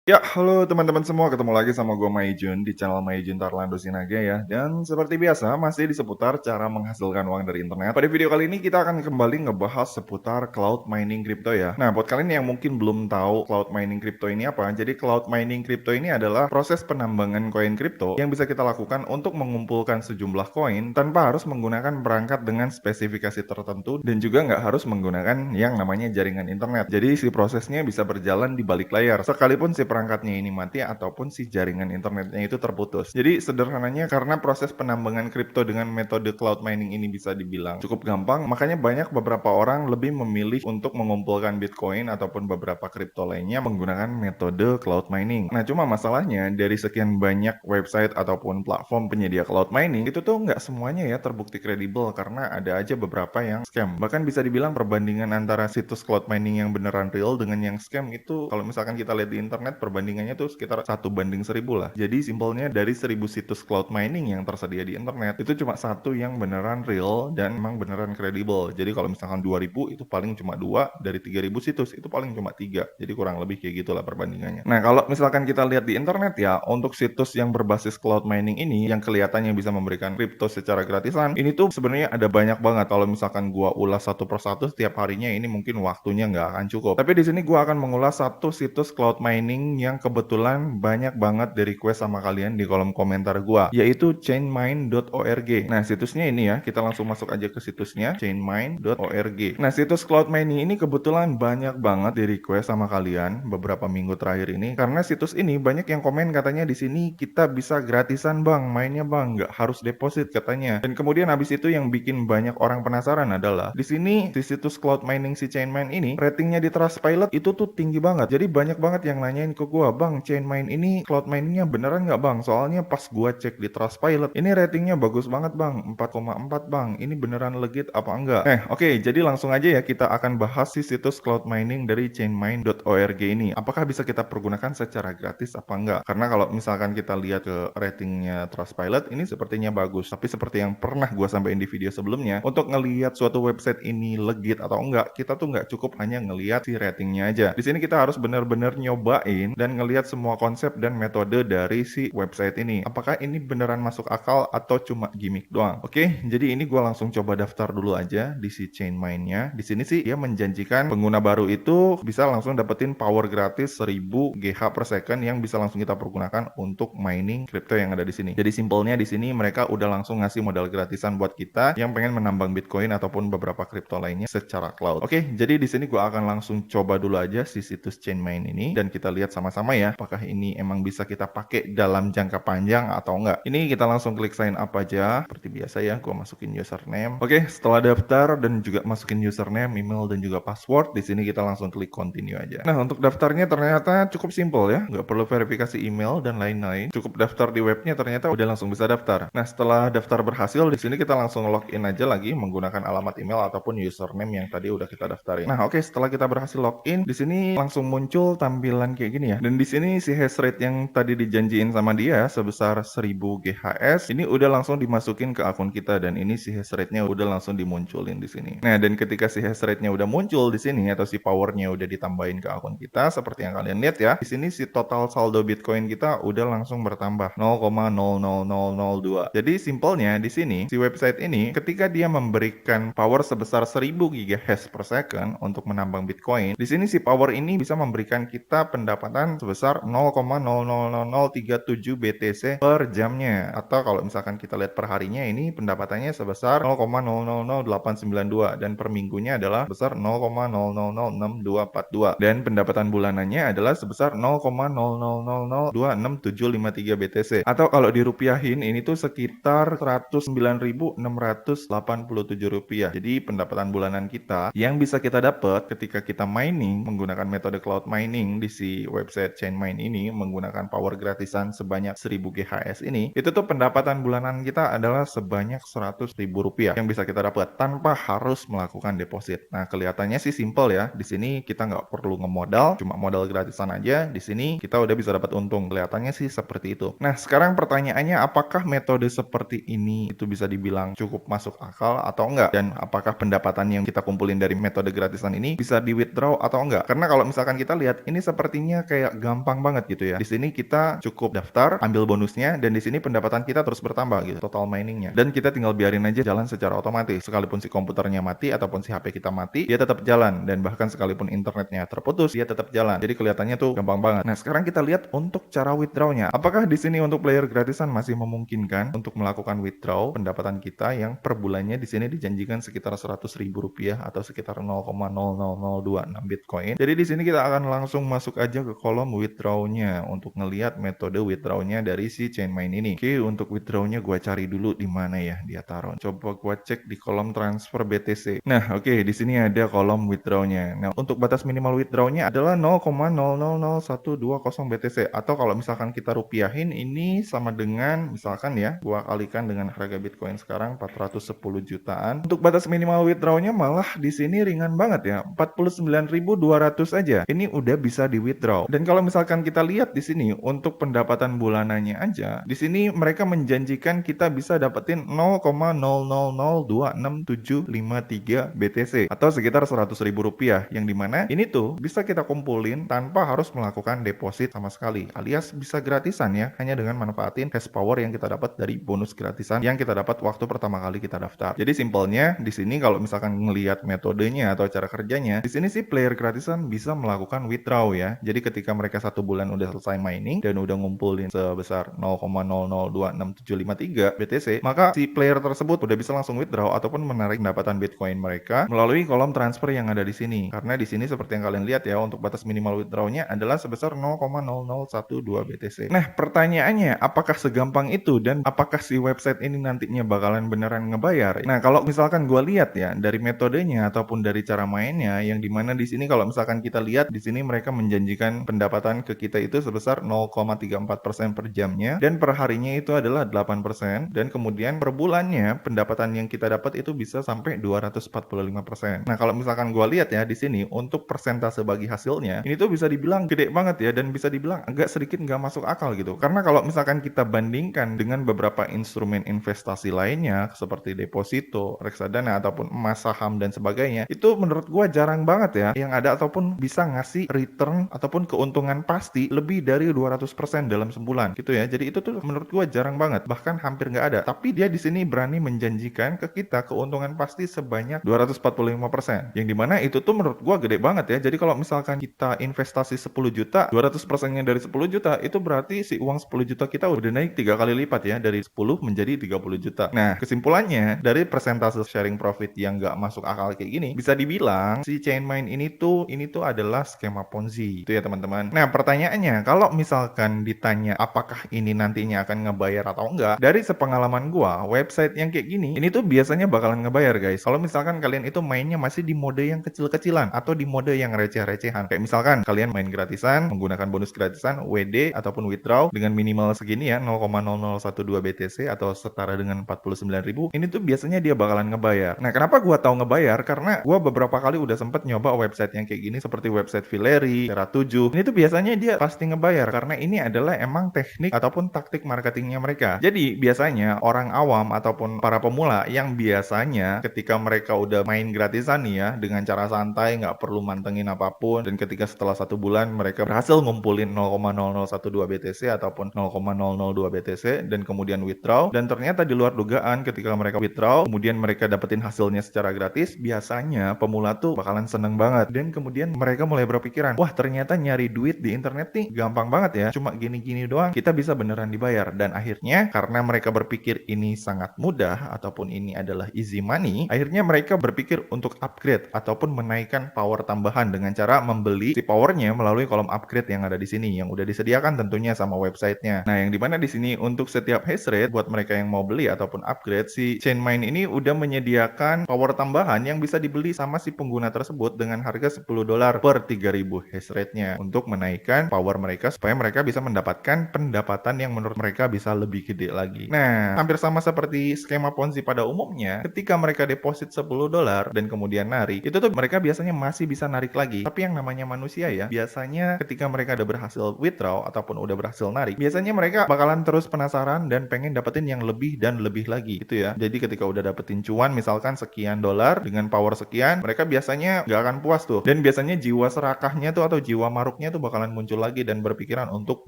Ya, halo teman-teman semua, ketemu lagi sama gue Maijun di channel Maijun Tarlando Sinaga ya. Dan seperti biasa, masih di seputar cara menghasilkan uang dari internet. Pada video kali ini kita akan kembali ngebahas seputar cloud mining crypto ya. Nah, buat kalian yang mungkin belum tahu cloud mining crypto ini apa, jadi cloud mining crypto ini adalah proses penambangan koin crypto yang bisa kita lakukan untuk mengumpulkan sejumlah koin tanpa harus menggunakan perangkat dengan spesifikasi tertentu dan juga nggak harus menggunakan yang namanya jaringan internet. Jadi si prosesnya bisa berjalan di balik layar, sekalipun si perangkatnya ini mati ataupun si jaringan internetnya itu terputus. Jadi sederhananya karena proses penambangan kripto dengan metode cloud mining ini bisa dibilang cukup gampang, makanya banyak beberapa orang lebih memilih untuk mengumpulkan Bitcoin ataupun beberapa kripto lainnya menggunakan metode cloud mining. Nah, cuma masalahnya dari sekian banyak website ataupun platform penyedia cloud mining itu tuh nggak semuanya ya terbukti kredibel karena ada aja beberapa yang scam. Bahkan bisa dibilang perbandingan antara situs cloud mining yang beneran real dengan yang scam itu kalau misalkan kita lihat di internet perbandingannya tuh sekitar 1:1000 lah. Jadi simpelnya dari 1000 situs cloud mining yang tersedia di internet, itu cuma satu yang beneran real dan emang beneran kredibel. Jadi kalau misalkan 2000 itu paling cuma 2, dari 3000 situs itu paling cuma 3. Jadi kurang lebih kayak gitulah perbandingannya. Nah, kalau misalkan kita lihat di internet ya, untuk situs yang berbasis cloud mining ini yang kelihatannya bisa memberikan kripto secara gratisan, ini tuh sebenarnya ada banyak banget. Kalau misalkan gua ulas satu persatu setiap harinya ini mungkin waktunya nggak akan cukup. Tapi di sini gua akan mengulas satu situs cloud mining yang kebetulan banyak banget di request sama kalian di kolom komentar gua, yaitu chainmine.org. Nah, situsnya ini ya, kita langsung masuk aja ke situsnya chainmine.org. Nah, situs cloud mining ini kebetulan banyak banget di request sama kalian beberapa minggu terakhir ini karena situs ini banyak yang komen katanya di sini kita bisa gratisan bang, mainnya bang, nggak harus deposit katanya. Dan kemudian habis itu yang bikin banyak orang penasaran adalah di sini di situs cloud mining si Chainmine ini ratingnya di Trustpilot itu tuh tinggi banget. Jadi banyak banget yang nanyain ke gua, "Bang, Chainmine ini cloud miningnya beneran nggak, Bang? Soalnya pas gua cek di Trustpilot, ini ratingnya bagus banget, Bang. 4,4, Bang. Ini beneran legit apa enggak?" Oke, jadi langsung aja ya kita akan bahas si situs cloud mining dari chainmine.org ini. Apakah bisa kita pergunakan secara gratis apa enggak? Karena kalau misalkan kita lihat ke ratingnya Trustpilot ini sepertinya bagus. Tapi seperti yang pernah gua sampaikan di video sebelumnya, untuk ngelihat suatu website ini legit atau enggak, kita tuh nggak cukup hanya ngelihat si ratingnya aja. Di sini kita harus benar-benar nyobain dan ngelihat semua konsep dan metode dari si website ini. Apakah ini beneran masuk akal atau cuma gimmick doang? Oke, jadi ini gua langsung coba daftar dulu aja di si Chainmine-nya. Di sini sih dia menjanjikan pengguna baru itu bisa langsung dapetin power gratis 1000 GH per second yang bisa langsung kita pergunakan untuk mining crypto yang ada di sini. Jadi simpelnya di sini mereka udah langsung ngasih modal gratisan buat kita yang pengen menambang Bitcoin ataupun beberapa kripto lainnya secara cloud. Oke, jadi di sini gua akan langsung coba dulu aja si situs Chainmine ini dan kita lihat sama-sama ya apakah ini emang bisa kita pakai dalam jangka panjang atau enggak. Ini kita langsung klik sign up aja seperti biasa ya, gua masukin username. Oke, setelah daftar dan juga masukin username, email dan juga password, di sini kita langsung klik continue aja. Nah, untuk daftarnya ternyata cukup simpel ya, nggak perlu verifikasi email dan lain-lain. Cukup daftar di webnya ternyata udah langsung bisa daftar. Nah, setelah daftar berhasil, di sini kita langsung login aja lagi menggunakan alamat email ataupun username yang tadi udah kita daftarin. Nah, oke, setelah kita berhasil login, di sini langsung muncul tampilan kayak gini ya. Dan di sini si hash rate yang tadi dijanjiin sama dia sebesar 1000 GHS, ini udah langsung dimasukin ke akun kita dan ini si hash rate-nya udah langsung dimunculin di sini. Nah, dan ketika si hash rate-nya udah muncul di sini atau si power-nya udah ditambahin ke akun kita seperti yang kalian lihat ya. Di sini si total saldo Bitcoin kita udah langsung bertambah 0,00002. Jadi simpelnya di sini si website ini ketika dia memberikan power sebesar 1000 GHz per second untuk menambang Bitcoin, di sini si power ini bisa memberikan kita pendapatan sebesar 0,00037 BTC per jamnya. Atau kalau misalkan kita lihat per harinya ini pendapatannya sebesar 0,000892 dan per minggunya adalah sebesar 0,006242 dan pendapatan bulanannya adalah sebesar 0,00026753 BTC. Atau kalau dirupiahin ini tuh sekitar 109.687 rupiah. Jadi pendapatan bulanan kita yang bisa kita dapat ketika kita mining menggunakan metode cloud mining di si website Chainmine ini menggunakan power gratisan sebanyak 1000 GHz ini, itu tuh pendapatan bulanan kita adalah sebanyak 100.000 rupiah yang bisa kita dapat tanpa harus melakukan deposit. Nah, kelihatannya sih simple ya. Di sini kita nggak perlu ngemodal, cuma modal gratisan aja. Di sini kita udah bisa dapat untung. Kelihatannya sih seperti itu. Nah, sekarang pertanyaannya apakah metode seperti ini itu bisa dibilang cukup masuk akal atau enggak? Dan apakah pendapatan yang kita kumpulin dari metode gratisan ini bisa di withdraw atau enggak? Karena kalau misalkan kita lihat ini sepertinya kayak gampang banget gitu ya. Di sini kita cukup daftar, ambil bonusnya, dan di sini pendapatan kita terus bertambah gitu, total miningnya. Dan kita tinggal biarin aja jalan secara otomatis. Sekalipun si komputernya mati ataupun si HP kita mati, dia tetap jalan. Dan bahkan sekalipun internetnya terputus, dia tetap jalan. Jadi kelihatannya tuh gampang banget. Nah, sekarang kita lihat untuk cara withdrawnya. Apakah di sini untuk player gratisan masih memungkinkan untuk melakukan withdraw pendapatan kita yang per bulannya di sini dijanjikan sekitar Rp100.000 atau sekitar 0,00026 Bitcoin. Jadi di sini kita akan langsung masuk aja ke kolom withdrawnya untuk ngelihat metode withdrawnya dari si Chainmine ini. Oke, untuk withdrawnya gua cari dulu di mana ya dia taruh. Coba gua cek di kolom transfer BTC. Nah, oke, di sini ada kolom withdrawnya. Nah, untuk batas minimal withdrawnya adalah 0,000120 BTC, atau kalau misalkan kita rupiahin ini sama dengan misalkan ya, gua kalikan dengan harga Bitcoin sekarang 410 jutaan. Untuk batas minimal withdrawnya malah di sini ringan banget ya, 49.200 aja. Ini udah bisa di withdraw. Dan kalau misalkan kita lihat di sini untuk pendapatan bulanannya aja, di sini mereka menjanjikan kita bisa dapetin 0,000265753 BTC atau sekitar Rp100.000, yang dimana ini tuh bisa kita kumpulin tanpa harus melakukan deposit sama sekali, alias bisa gratisan ya, hanya dengan manfaatin hash power yang kita dapat dari bonus gratisan yang kita dapat waktu pertama kali kita daftar. Jadi simpelnya di sini kalau misalkan ngelihat metodenya atau cara kerjanya, di sini sih player gratisan bisa melakukan withdraw ya. Jadi ketika mereka 1 bulan udah selesai mining dan udah ngumpulin sebesar 0,0026753 BTC, maka si player tersebut udah bisa langsung withdraw ataupun menarik pendapatan Bitcoin mereka melalui kolom transfer yang ada di sini. Karena di sini seperti yang kalian lihat ya, untuk batas minimal withdrawnya adalah sebesar 0,0012 BTC. Nah, pertanyaannya, apakah segampang itu dan apakah si website ini nantinya bakalan beneran ngebayar? Nah, kalau misalkan gue lihat ya dari metodenya ataupun dari cara mainnya, yang dimana di sini kalau misalkan kita lihat di sini mereka menjanjikan pendapatan ke kita itu sebesar 0,34% per jamnya, dan per harinya itu adalah 8%, dan kemudian per bulannya pendapatan yang kita dapat itu bisa sampai 245%. Nah, kalau misalkan gue lihat ya di sini untuk persentase bagi hasilnya, ini tuh bisa dibilang gede banget ya, dan bisa dibilang agak sedikit nggak masuk akal gitu. Karena kalau misalkan kita bandingkan dengan beberapa instrumen investasi lainnya seperti deposito, reksadana ataupun emas, saham dan sebagainya, itu menurut gua jarang banget ya yang ada ataupun bisa ngasih return ataupun keuntungan pasti lebih dari 200% dalam sebulan gitu ya. Jadi itu tuh menurut gua jarang banget, bahkan hampir nggak ada. Tapi dia di sini berani menjanjikan ke kita keuntungan pasti sebanyak 245%. Yang dimana itu tuh menurut gua gede banget ya. Jadi kalau misalkan kita investasi 10 juta, 200%-nya dari 10 juta, itu berarti si uang 10 juta kita udah naik 3 kali lipat ya, dari 10 menjadi 30 juta. Nah, kesimpulannya dari persentase sharing profit yang nggak masuk akal kayak gini, bisa dibilang si Chainmine ini tuh adalah skema Ponzi. Itu ya teman-teman. Nah, pertanyaannya, kalau misalkan ditanya apakah ini nantinya akan ngebayar atau enggak, dari sepengalaman gua, website yang kayak gini, ini tuh biasanya bakalan ngebayar guys. Kalau misalkan kalian itu mainnya masih di mode yang kecil-kecilan atau di mode yang receh-recehan. Kayak misalkan kalian main gratisan, menggunakan bonus gratisan, WD ataupun withdraw dengan minimal segini ya, 0,0012 BTC atau setara dengan 49.000, ini tuh biasanya dia bakalan ngebayar. Nah, kenapa gua tahu ngebayar? Karena gua beberapa kali udah sempet nyoba website yang kayak gini seperti website Fileri, Terra7. Ini tuh biasanya dia pasti ngebayar karena ini adalah emang teknik ataupun taktik marketingnya mereka. Jadi biasanya orang awam ataupun para pemula yang biasanya ketika mereka udah main gratisan nih ya, dengan cara santai, nggak perlu mantengin apapun, dan ketika setelah 1 bulan mereka berhasil ngumpulin 0,0012 BTC ataupun 0,002 BTC dan kemudian withdraw, dan ternyata di luar dugaan ketika mereka withdraw kemudian mereka dapetin hasilnya secara gratis, biasanya pemula tuh bakalan seneng banget, dan kemudian mereka mulai berpikiran, wah ternyata nyari duit di internet nih gampang banget ya, cuma gini-gini doang kita bisa beneran dibayar. Dan akhirnya karena mereka berpikir ini sangat mudah ataupun ini adalah easy money, akhirnya mereka berpikir untuk upgrade ataupun menaikkan power tambahan dengan cara membeli si powernya melalui kolom upgrade yang ada di sini, yang udah disediakan tentunya sama websitenya. Nah, yang dimana di sini untuk setiap hash rate buat mereka yang mau beli ataupun upgrade, si Chainmine ini udah menyediakan power tambahan yang bisa dibeli sama si pengguna tersebut dengan harga $10 per 3000 hash rate-nya untuk menaikkan power mereka supaya mereka bisa mendapatkan pendapatan yang menurut mereka bisa lebih gede lagi. Nah, hampir sama seperti skema Ponzi pada umumnya, ketika mereka deposit $10 dan kemudian narik, itu tuh mereka biasanya masih bisa narik lagi. Tapi yang namanya manusia ya, biasanya ketika mereka udah berhasil withdraw ataupun udah berhasil narik, biasanya mereka bakalan terus penasaran dan pengen dapetin yang lebih dan lebih lagi gitu ya. Jadi ketika udah dapetin cuan misalkan sekian dolar dengan power sekian, mereka biasanya nggak akan puas tuh. Dan biasanya jiwa serakahnya tuh atau jiwa maruknya websitenya tuh bakalan muncul lagi dan berpikiran untuk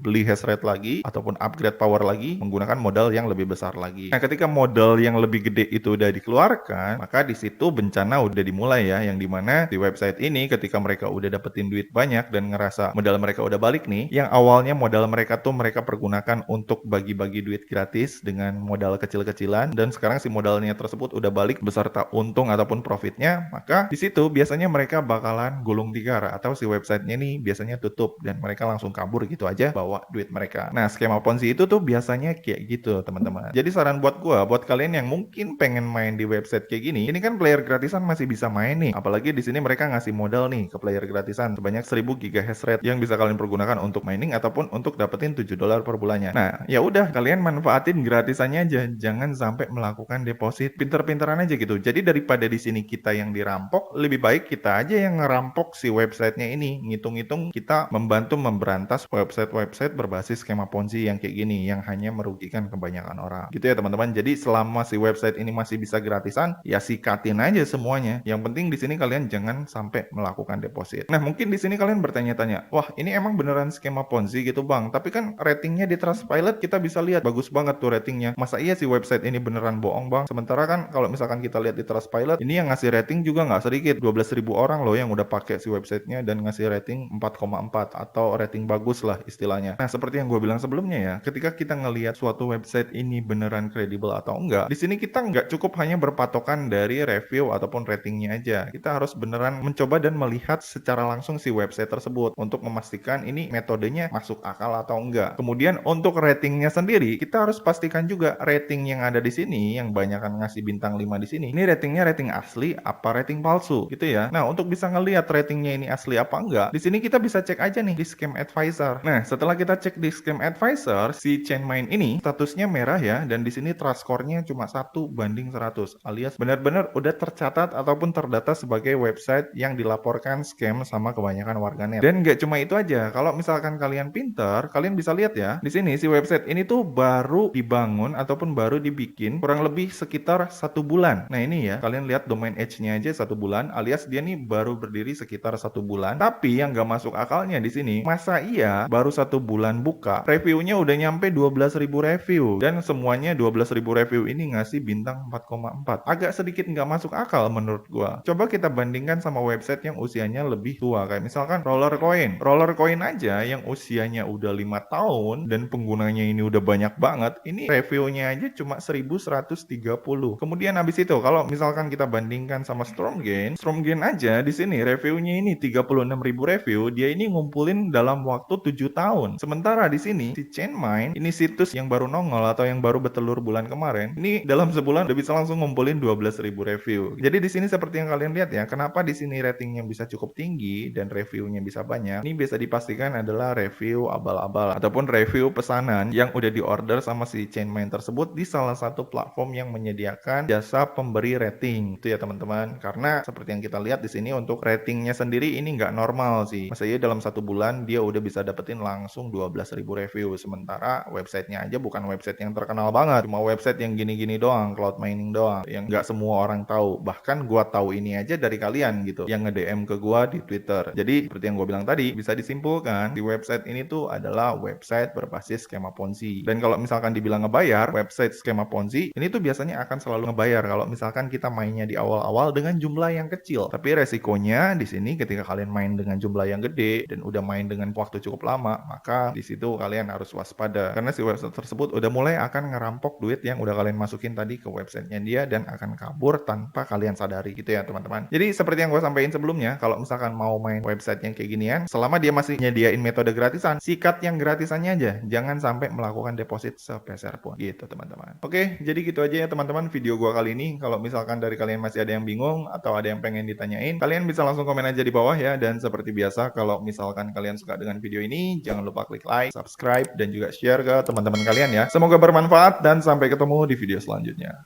beli hash rate lagi ataupun upgrade power lagi menggunakan modal yang lebih besar lagi. Nah, ketika modal yang lebih gede itu udah dikeluarkan, maka di situ bencana udah dimulai ya, yang dimana di website ini ketika mereka udah dapetin duit banyak dan ngerasa modal mereka udah balik nih, yang awalnya modal mereka tuh mereka pergunakan untuk bagi-bagi duit gratis dengan modal kecil-kecilan, dan sekarang si modalnya tersebut udah balik beserta untung ataupun profitnya, maka di situ biasanya mereka bakalan gulung tikar atau si websitenya nih biasanya tutup dan mereka langsung kabur gitu aja bawa duit mereka. Nah, skema Ponzi itu tuh biasanya kayak gitu, teman-teman. Jadi saran buat gua, buat kalian yang mungkin pengen main di website kayak gini, ini kan player gratisan masih bisa main nih. Apalagi di sini mereka ngasih modal nih ke player gratisan sebanyak 1000 GB hash rate yang bisa kalian pergunakan untuk mining ataupun untuk dapetin $7 per bulannya. Nah, ya udah kalian manfaatin gratisannya aja, jangan sampai melakukan deposit. Pinter-pinteran aja gitu. Jadi daripada di sini kita yang dirampok, lebih baik kita aja yang ngerampok si websitenya ini. Ngitung-ngitung kita membantu memberantas website-website berbasis skema Ponzi yang kayak gini, yang hanya merugikan kebanyakan orang. Gitu ya teman-teman. Jadi selama si website ini masih bisa gratisan, ya sikatin aja semuanya. Yang penting di sini kalian jangan sampai melakukan deposit. Nah, mungkin di sini kalian bertanya-tanya, wah ini emang beneran skema Ponzi gitu bang? Tapi kan ratingnya di Trustpilot kita bisa lihat bagus banget tuh ratingnya. Masa iya si website ini beneran bohong bang? Sementara kan kalau misalkan kita lihat di Trustpilot, ini yang ngasih rating juga nggak sedikit. 12.000 orang loh yang udah pakai si websitenya dan ngasih rating 4,4 atau rating bagus lah istilahnya. Nah, seperti yang gue bilang sebelumnya ya, ketika kita ngelihat suatu website ini beneran kredibel atau enggak, di sini kita nggak cukup hanya berpatokan dari review ataupun ratingnya aja. Kita harus beneran mencoba dan melihat secara langsung si website tersebut untuk memastikan ini metodenya masuk akal atau enggak. Kemudian untuk ratingnya sendiri, kita harus pastikan juga rating yang ada di sini, yang banyak kan ngasih bintang 5 di sini, ini ratingnya rating asli apa rating palsu gitu ya. Nah, untuk bisa ngelihat ratingnya ini asli apa enggak, di sini kita bisa cek aja nih di Scam Advisor. Nah, setelah kita cek di Scam Advisor, si Chainmine ini statusnya merah ya, dan di sini trust score-nya cuma 1/100, alias benar-benar udah tercatat ataupun terdata sebagai website yang dilaporkan scam sama kebanyakan warganet. Dan nggak cuma itu aja, kalau misalkan kalian pinter, kalian bisa lihat ya, di sini si website ini tuh baru dibangun ataupun baru dibikin kurang lebih sekitar 1 bulan. Nah ini ya, kalian lihat domain age-nya aja 1 bulan, alias dia nih baru berdiri sekitar 1 bulan. Tapi yang nggak masuk akalnya di sini, masa iya baru 1 bulan buka, reviewnya udah nyampe 12.000 review, dan semuanya 12.000 review ini ngasih bintang 4,4. Agak sedikit nggak masuk akal menurut gua. Coba kita bandingkan sama website yang usianya lebih tua, kayak misalkan Rollercoin. Rollercoin aja yang usianya udah 5 tahun dan penggunanya ini udah banyak banget, ini reviewnya aja cuma 1130. Kemudian habis itu kalau misalkan kita bandingkan sama Stormgain aja di sini reviewnya ini 36.000 review, dia ini ngumpulin dalam waktu 7 tahun. Sementara di sini si Chainmine, ini situs yang baru nongol atau yang baru bertelur bulan kemarin, ini dalam sebulan udah bisa langsung ngumpulin 12.000 review. Jadi di sini seperti yang kalian lihat ya, kenapa di sini ratingnya bisa cukup tinggi dan reviewnya bisa banyak. Ini bisa dipastikan adalah review abal-abal ataupun review pesanan yang udah diorder sama si Chainmine tersebut di salah satu platform yang menyediakan jasa pemberi rating. Itu ya teman-teman. Karena seperti yang kita lihat di sini untuk ratingnya sendiri ini nggak normal sih. Masa iya dalam 1 bulan dia udah bisa dapetin langsung 12.000 review. Sementara websitenya aja bukan website yang terkenal banget. Cuma website yang gini-gini doang, cloud mining doang. Yang nggak semua orang tahu. Bahkan gua tahu ini aja dari kalian gitu. Yang nge-DM ke gua di Twitter. Jadi seperti yang gua bilang tadi, bisa disimpulkan di website ini tuh adalah website berbasis skema Ponzi. Dan kalau misalkan dibilang ngebayar, website skema Ponzi ini tuh biasanya akan selalu ngebayar kalau misalkan kita mainnya di awal-awal dengan jumlah yang kecil. Tapi resikonya di sini ketika kalian main dengan jumlah yang gede dan udah main dengan waktu cukup lama, maka di situ kalian harus waspada karena si website tersebut udah mulai akan ngerampok duit yang udah kalian masukin tadi ke websitenya dia dan akan kabur tanpa kalian sadari gitu ya teman-teman. Jadi seperti yang gue sampaikan sebelumnya, kalau misalkan mau main website yang kayak ginian, selama dia masih nyediain metode gratisan, sikat yang gratisannya aja, jangan sampai melakukan deposit sepeser pun gitu teman-teman. Oke, jadi gitu aja ya teman-teman video gua kali ini. Kalau misalkan dari kalian masih ada yang bingung atau ada yang pengen ditanyain, kalian bisa langsung komen aja di bawah ya. Dan seperti biasa, kalau misalkan kalian suka dengan video ini, jangan lupa klik like, subscribe, dan juga share ke teman-teman kalian ya. Semoga bermanfaat dan sampai ketemu di video selanjutnya.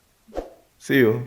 See you.